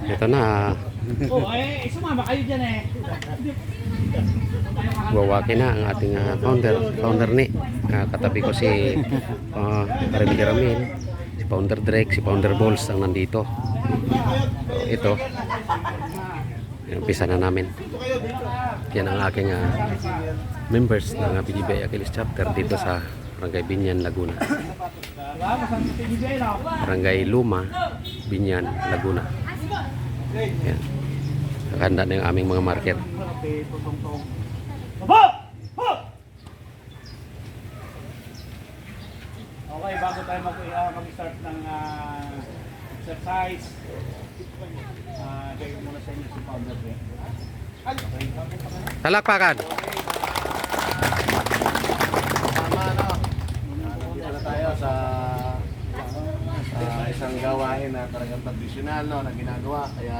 Ito na. Oh, sumama kayo dyan eh. Wawaki na ang ating founder ni. Katabi ko si Remy Ramil, si Founder Drake, si Founder Balls ang nandito. So, ito. Umpisa na namin. Yan ang aking members ng PGBI Achilles Chapter dito sa Barangay Binyan, Laguna. Barangay Luma, Binyan, Laguna. Yan. Nakahanda na yung aming mga market. Okay, bago tayo mag-start ng exercise, gawin muna sa inyo si Founder Drake. Talakpakan! Tama, no? Nandito na tayo sa isang gawain na talagang tradisyonal, no, na ginagawa. Kaya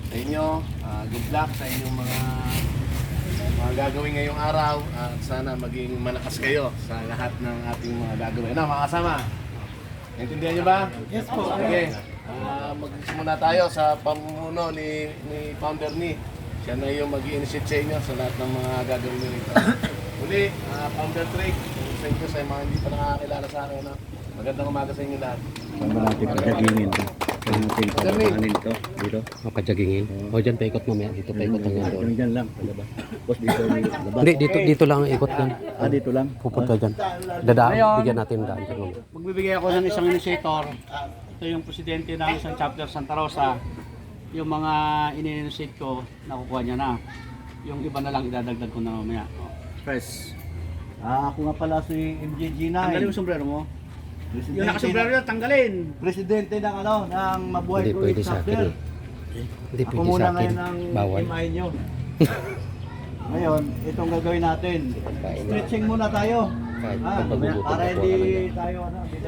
sa inyo, good luck sa inyong mga gagawin ngayong araw. At sana maging malakas kayo sa lahat ng ating mga gagawin. Ano, mga kasama? Naintindihan niyo ba? Yes po. Okay. Magsimula tayo sa pamumuno ni Founder ni. Siya na yung mag-i-initiate sa inyo sa lahat ng mga gagawin nyo rito. Uli, Founder Drake, thank you sa mga hindi pa nakakilala sa akin. No? Magandang umaga sa inyo lahat. Sama natin pagkagingin to. Kaya natin pagkakanin to. Dito. Makajagingin. O dyan, paikot mamaya. Dito paikot hanggang doon. Yung dyan lang. Palabas. Tapos dito yung labas. Hindi, dito lang ang ikot yan. Dito lang. Pupunta dyan. Dadaan, bigyan natin daan dyan mamaya. Magbibigay ako ng isang initiator. Ito yung presidente ng isang chapter Santa Rosa. Yung mga ini-initiate ko, nakukuha niya na. Yung iba na lang idadagdag ko na mamaya. Press. Ako nga pala si MJG9. Tanggalin yung sombrero mo. Yung nakasombrero yun, tanggalin. Presidente ng ng Mabuhay Hindi pwede sa akin eh. Hindi Ako pwede muna sa akin. ngayon ang Bawal. imahin nyo. Ngayon, itong gagawin natin. Pagkain na. Stretching muna tayo. Kahit Ah, pag magugutom para ako, hindi ano yan. tayo